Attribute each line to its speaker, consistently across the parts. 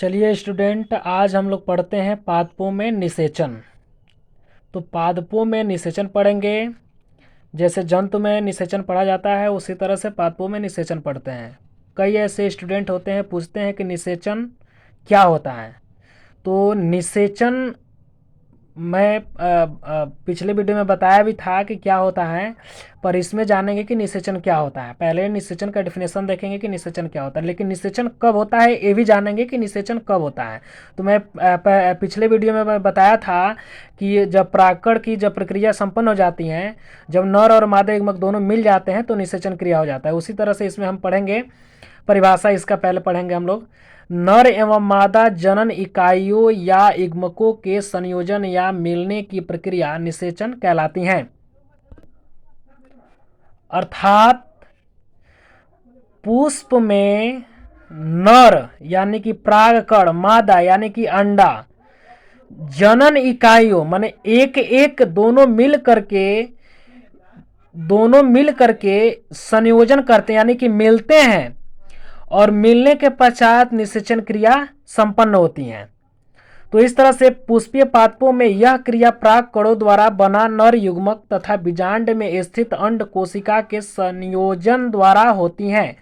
Speaker 1: चलिए स्टूडेंट, आज हम लोग पढ़ते हैं पादपों में निषेचन। तो पादपों में निषेचन पढ़ेंगे। जैसे जंतु में निषेचन पढ़ा जाता है उसी तरह से पादपों में निषेचन पढ़ते हैं। कई ऐसे स्टूडेंट होते हैं, पूछते हैं कि निषेचन क्या होता है। तो निषेचन मैं पिछले वीडियो में बताया भी था कि क्या होता है, पर इसमें जानेंगे कि निषेचन क्या होता है। पहले निषेचन का डिफिनेशन देखेंगे कि निषेचन क्या होता है, लेकिन निषेचन कब होता है ये भी जानेंगे कि निषेचन कब होता है। तो मैं पिछले वीडियो में मैं बताया था कि जब परागकण की जब प्रक्रिया संपन्न हो जाती है, जब नर और मादा युग्मक दोनों मिल जाते हैं तो निषेचन क्रिया हो जाता है। उसी तरह से इसमें हम पढ़ेंगे परिभाषा, इसका पहले पढ़ेंगे हम लोग। नर एवं मादा जनन इकाइयों या युग्मकों के संयोजन या मिलने की प्रक्रिया निषेचन कहलाती है। अर्थात पुष्प में नर यानी कि परागकण, मादा यानी कि अंडा, जनन इकाइयों माने एक एक दोनों मिल करके संयोजन करते हैं यानी कि मिलते हैं, और मिलने के पश्चात निषेचन क्रिया संपन्न होती है। तो इस तरह से पुष्पीय पादपों में यह क्रिया परागकणों द्वारा बना नर युग्मक तथा बीजांड में स्थित अंड कोशिका के संयोजन द्वारा होती है।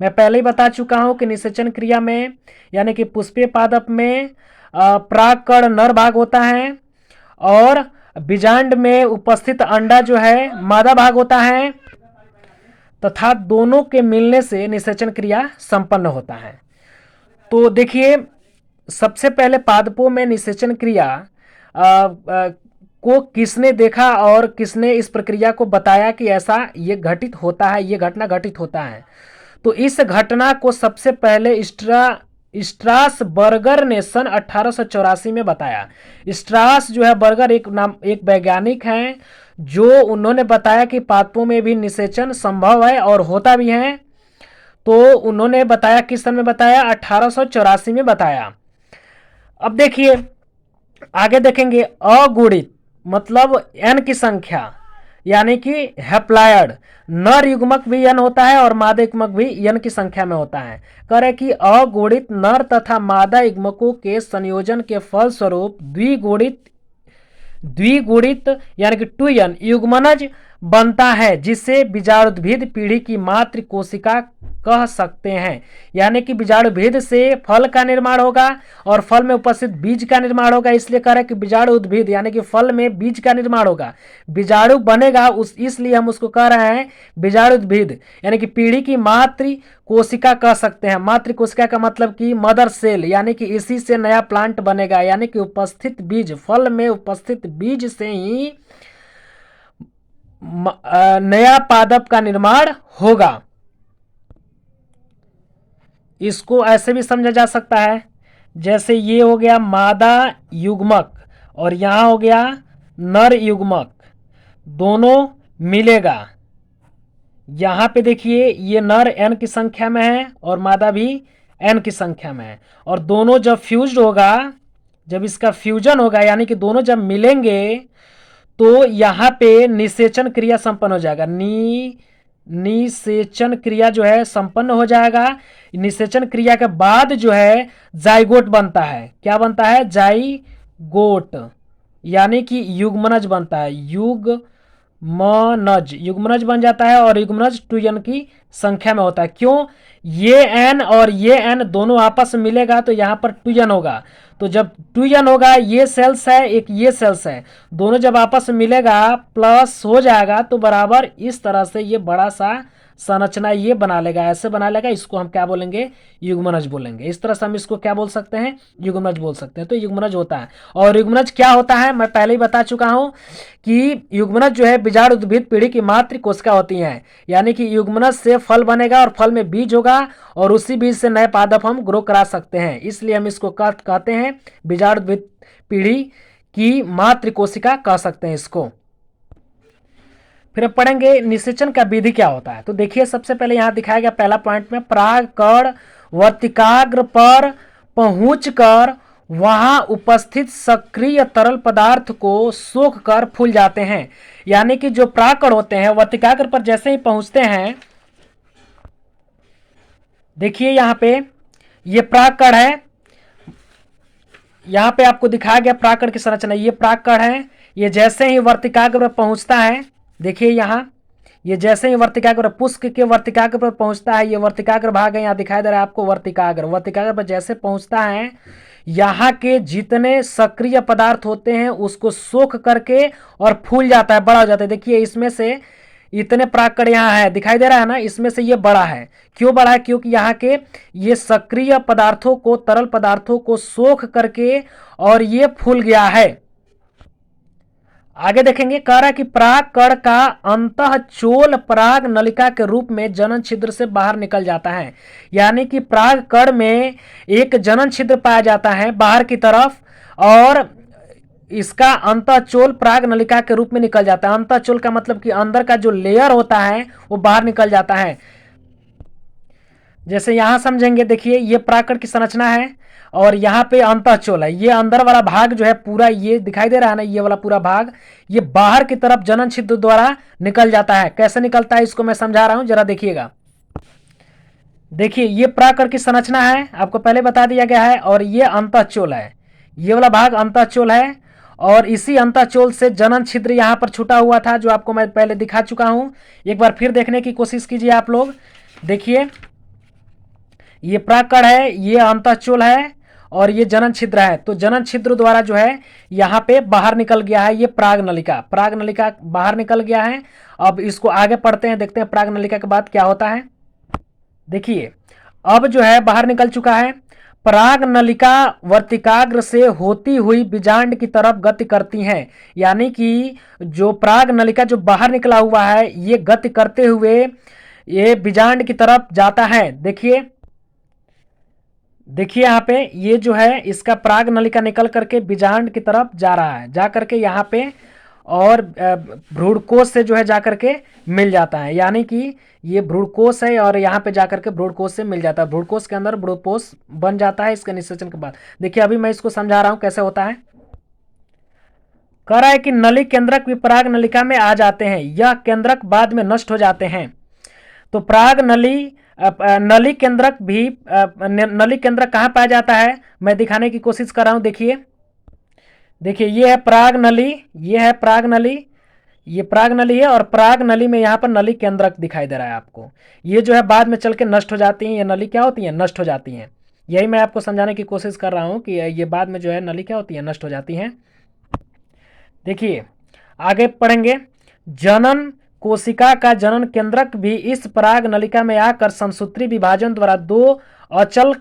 Speaker 1: मैं पहले ही बता चुका हूं कि निषेचन क्रिया में यानी कि पुष्पीय पादप में परागकण नर भाग होता है और बीजांड में उपस्थित अंडा जो है मादा भाग होता है, तथा दोनों के मिलने से निषेचन क्रिया संपन्न होता है। तो देखिए, सबसे पहले पादपों में निषेचन क्रिया को किसने देखा और किसने इस प्रक्रिया को बताया कि ऐसा ये घटित होता है, ये घटना घटित होता है। तो इस घटना को सबसे पहले स्ट्रासबर्गर ने सन 1884 में बताया। स्ट्रास जो है बर्गर एक वैज्ञानिक हैं, जो उन्होंने बताया कि पादपों में भी निषेचन संभव है और होता भी है। तो उन्होंने बताया, किस सन में बताया? 1884 में बताया। अब देखिए आगे देखेंगे, अगुणित मतलब एन की संख्या यानी कि हैप्लॉयड नर युग्मक भी एन होता है और मादा युग्मक भी एन की संख्या में होता है। कह रहे कि अगुणित नर तथा मादा युग्मकों के संयोजन के फलस्वरूप द्विगुणित यानी कि 2n युग्मनज बनता है, जिसे बीजाणुद्भिद पीढ़ी की मातृ कोशिका कह सकते हैं। यानी कि बीजाणुद्भिद से फल का निर्माण होगा और फल में उपस्थित बीज का निर्माण होगा। इसलिए कह रहे हैं कि बीजाणु उद्भिद यानी कि फल में बीज का निर्माण होगा, बीजाणु बनेगा, इसलिए हम उसको कह रहे हैं बीजाणु उद्भिद यानी कि पीढ़ी की मातृ कोशिका कह सकते हैं। मातृ कोशिका का मतलब कि मदर सेल, यानी कि इसी से नया प्लांट बनेगा। यानी कि उपस्थित बीज, फल में उपस्थित बीज से ही नया पादप का निर्माण होगा। इसको ऐसे भी समझा जा सकता है, जैसे ये हो गया मादा युग्मक और यहां हो गया नर युग्मक, दोनों मिलेगा। यहां पे देखिए ये नर एन की संख्या में है और मादा भी एन की संख्या में है, और दोनों जब फ्यूज्ड होगा, जब इसका फ्यूजन होगा यानी कि दोनों जब मिलेंगे तो यहाँ पे निषेचन क्रिया संपन्न हो जाएगा। निषेचन क्रिया जो है संपन्न हो जाएगा। निषेचन क्रिया के बाद जो है जाइगोट बनता है। क्या बनता है? जाइगोट यानी कि युग्मनज बनता है। युग्मनज बन जाता है और युग्मनज 2n की संख्या में होता है। क्यों? ये n और ये n दोनों आपस में मिलेगा तो यहाँ पर 2n होगा। तो जब 2n होगा, ये सेल्स है एक ये सेल्स है, दोनों जब आपस में मिलेगा प्लस हो जाएगा तो बराबर इस तरह से ये बड़ा सा संरचना ये बना लेगा, ऐसे बना लेगा। इसको हम क्या बोलेंगे? युग्मनज बोलेंगे। इस तरह से हम इसको क्या बोल सकते हैं? युग्मनज बोल सकते हैं। तो युग्मनज होता है। और युग्मनज क्या होता है मैं पहले ही बता चुका हूं कि युग्मनज जो है बीजाणु उद्भिद पीढ़ी की मातृ कोशिका होती है। यानी कि युग्मनज से फल बनेगा और फल में बीज होगा और उसी बीज से नए पादप हम ग्रो करा सकते हैं। इसलिए हम इसको कहते हैं बीजाणु उद्भिद पीढ़ी की मातृ कोशिका कह सकते हैं इसको। फिर अब पढ़ेंगे निषेचन का विधि क्या होता है। तो देखिए सबसे पहले यहाँ दिखाया गया पहला पॉइंट में, परागकण वर्तिकाग्र पर पहुंचकर वहां उपस्थित सक्रिय तरल पदार्थ को सोख कर फूल जाते हैं। यानी कि जो परागकण होते हैं वर्तिकाग्र पर जैसे ही पहुंचते हैं, देखिए यहाँ पे ये परागकण है, यहाँ पे आपको दिखाया गया प्राकड़ की संरचना, ये प्राकड़ है। ये जैसे ही वर्तिकाग्र पर पहुंचता है, देखिए यहाँ, ये जैसे ही वर्तिकाग्र पुष्प के वर्तिकाग्र पर पहुंचता है, ये वर्तिकाग्र भाग है, यहाँ दिखाई दे रहा है आपको वर्तिकाग्र। वर्तिकाग्र पर जैसे पहुंचता है, यहाँ के जितने सक्रिय पदार्थ होते हैं उसको सोख करके और फूल जाता है, बड़ा हो जाता है। देखिए इसमें से इतने प्राकड़ यहाँ है, दिखाई दे रहा है ना, इसमें से ये बड़ा है। क्यों बड़ा है? क्योंकि यहाँ के ये सक्रिय पदार्थों को, तरल पदार्थों को सोख करके और ये फूल गया है। आगे देखेंगे, कह रहा है कि प्राकड़ का अंतःचोल पराग नलिका के रूप में जनन छिद्र से बाहर निकल जाता है। यानी कि प्राकड़ में एक जनन छिद्र पाया जाता है बाहर की तरफ, और इसका अंतःचोल पराग नलिका के रूप में निकल जाता है। अंतःचोल का मतलब कि अंदर का जो लेयर होता है वो बाहर निकल जाता है। जैसे यहां समझेंगे, देखिए ये प्राकड़ की संरचना है और यहाँ पे अंतःचोल है। ये अंदर वाला भाग जो है पूरा, ये दिखाई दे रहा है ना, ये वाला पूरा भाग, ये बाहर की तरफ जनन छिद्र द्वारा निकल जाता है। कैसे निकलता है इसको मैं समझा रहा हूं, जरा देखिएगा। देखिए ये प्राकड़ की संरचना है, आपको पहले बता दिया गया है, और ये अंतःचोल है। ये वाला भाग अंतःचोल है, और इसी अंतःचोल से जनन छिद्र यहाँ पर छूटा हुआ था, जो आपको मैं पहले दिखा चुका हूं। एक बार फिर देखने की कोशिश कीजिए आप लोग। देखिए ये प्राकड़ है, ये अंतःचोल है, और ये जनन छिद्र है। तो जनन छिद्र द्वारा जो है यहाँ पे बाहर निकल गया है ये पराग नलिका। पराग नलिका बाहर निकल गया है। अब इसको आगे पढ़ते हैं, देखते हैं पराग नलिका के बाद क्या होता है। देखिए अब जो है बाहर निकल चुका है। पराग नलिका वर्तिकाग्र से होती हुई बीजांड की तरफ गति करती हैं। यानी कि जो पराग नलिका जो बाहर निकला हुआ है, ये गति करते हुए ये बीजांड की तरफ जाता है। देखिए देखिए यहाँ पे ये जो है इसका पराग नलिका निकल करके बीजांड की तरफ जा रहा है, जा करके यहाँ पे और भ्रूणकोश से जो है जा करके मिल जाता है। यानी कि ये भ्रूणकोश है और यहाँ पे जा करके भ्रूणकोश से मिल जाता है। भ्रूणकोश के अंदर भ्रूणपोष बन जाता है इसके निषेचन के बाद। देखिए अभी मैं इसको समझा रहा हूँ कैसे होता है। कह रहा है कि नली केंद्रक भी पराग नलिका में आ जाते हैं, यह केंद्रक बाद में नष्ट हो जाते हैं। तो पराग नली नली केंद्रक भी नली केंद्रक कहाँ पाया जाता है, मैं दिखाने की कोशिश कर रहा हूँ। देखिए देखिए ये है पराग नली, ये है पराग नली, ये पराग नली है, और पराग नली में यहाँ पर नली केंद्रक दिखाई दे रहा है आपको। ये जो है बाद में चल के नष्ट हो जाती हैं, ये नली क्या होती हैं, नष्ट हो जाती हैं। यही मैं आपको समझाने की कोशिश कर रहा हूँ कि ये बाद में जो है नली क्या होती है, नष्ट हो जाती हैं। देखिए आगे पढ़ेंगे, जनन कोशिका का जनन केंद्रक भी इस पराग नलिका में आकर समसूत्री विभाजन द्वारा दो अचल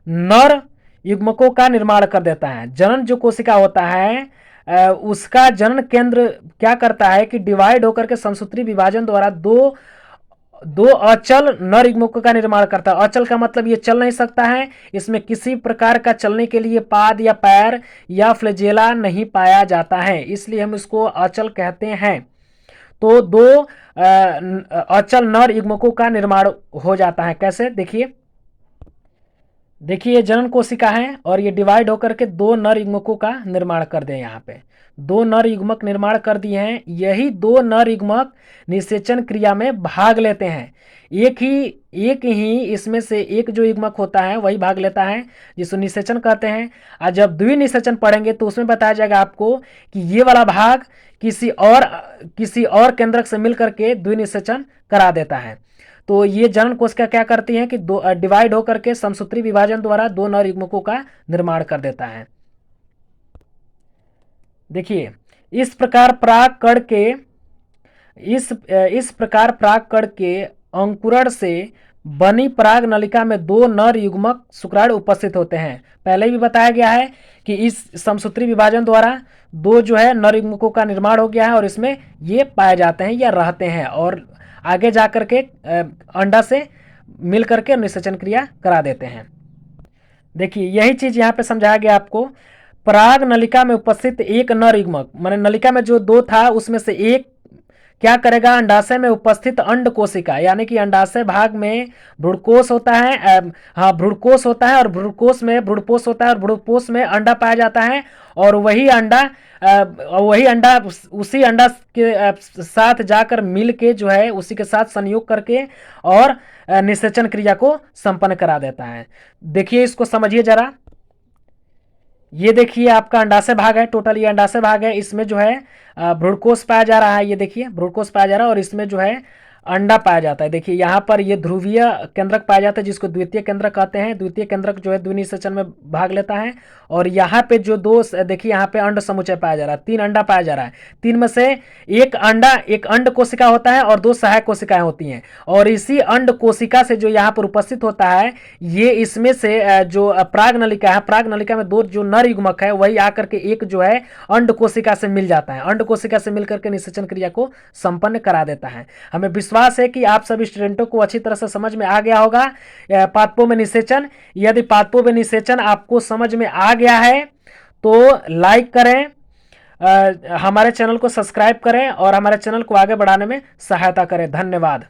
Speaker 1: नर युग्मकों का निर्माण कर देता है। जनन जो कोशिका होता है उसका जनन केंद्र क्या करता है कि डिवाइड होकर के समसूत्री विभाजन द्वारा दो अचल नर युग्मकों का निर्माण करता है। अचल का मतलब ये चल नहीं सकता है, इसमें किसी प्रकार का चलने के लिए पाद या पैर या फ्लैजेला नहीं पाया जाता है, इसलिए हम इसको अचल कहते हैं। तो दो अचल नर युग्मकों का निर्माण हो जाता है। कैसे? देखिए देखिए ये जनन कोशिका है और ये डिवाइड होकर के दो नर युग्मकों का निर्माण कर दिए। यहाँ पे दो नर युग्मक निर्माण कर दिए हैं। यही दो नर युग्मक निषेचन क्रिया में भाग लेते हैं। एक ही इसमें से एक जो युग्मक होता है वही भाग लेता है, जिसको निषेचन कहते हैं। आज जब द्विनिषेचन पढ़ेंगे तो उसमें बताया जाएगा आपको कि ये वाला भाग किसी और केंद्रक से मिल करके द्विनिषेचन करा देता है। तो ये जनन कोशिका क्या करती है कि दो डिवाइड होकर के समसूत्री विभाजन द्वारा दो नर युग्मकों का निर्माण कर देता है। देखिए इस प्रकार पराग कण के अंकुरण से बनी पराग नलिका में दो नर युग्मक शुक्राणु उपस्थित होते हैं। पहले भी बताया गया है कि इस समसूत्री विभाजन द्वारा दो जो है नर युग्मकों का निर्माण हो गया है और इसमें ये पाए जाते हैं या रहते हैं, और आगे जाकर के अंडा से मिल करके निषेचन क्रिया करा देते हैं। देखिए यही चीज यहाँ पे समझाया गया आपको। पराग नलिका में उपस्थित एक नर युग्मक, माने नलिका में जो दो था उसमें से एक क्या करेगा, अंडाशय में उपस्थित अंड कोशिका, यानी कि अंडाशय भाग में भ्रूणकोश होता है, भ्रूणकोश होता है और भ्रूणकोश में भ्रूणपोष होता है और भ्रूणपोष में अंडा पाया जाता है, और वही अंडा उसी अंडा के साथ जाकर मिल के जो है उसी के साथ संयोग करके और निषेचन क्रिया को संपन्न करा देता है। देखिए इसको समझिए जरा। ये देखिए आपका अंडाशय भाग है, टोटल ये अंडाशय भाग है, इसमें जो है भ्रूणकोष पाया जा रहा है, ये देखिए भ्रूणकोष पाया जा रहा है, और इसमें जो है अंडा पाया जाता है। देखिए यहाँ पर ये ध्रुवीय केंद्रक पाया जाता है जिसको द्वितीय केंद्रक कहते हैं। द्वितीय केंद्रक जो है द्विनिषेचन में भाग लेता है। और यहाँ पे जो दो, देखिए यहाँ पे अंड समुच्चय पाया जा रहा है, 3 अंडा पाया जा रहा है। 3 में से एक अंडा, एक अंड कोशिका होता है और 2 सहायक कोशिकाएं होती हैं। और इसी अंड कोशिका से जो यहाँ पर उपस्थित होता है, ये इसमें से जो प्राग नलिका है, प्राग नलिका में 2 जो नर युग्मक है वही आकर के एक जो है अंड कोशिका से मिल जाता है। अंड कोशिका से मिलकर के निषेचन क्रिया को संपन्न करा देता है। हमें विश्वास है कि आप सभी स्टूडेंटों को अच्छी तरह से समझ में आ गया होगा पादपों में निषेचन। यदि पादपों में निषेचन आपको समझ में आ गया है तो लाइक करें, हमारे चैनल को सब्सक्राइब करें और हमारे चैनल को आगे बढ़ाने में सहायता करें। धन्यवाद।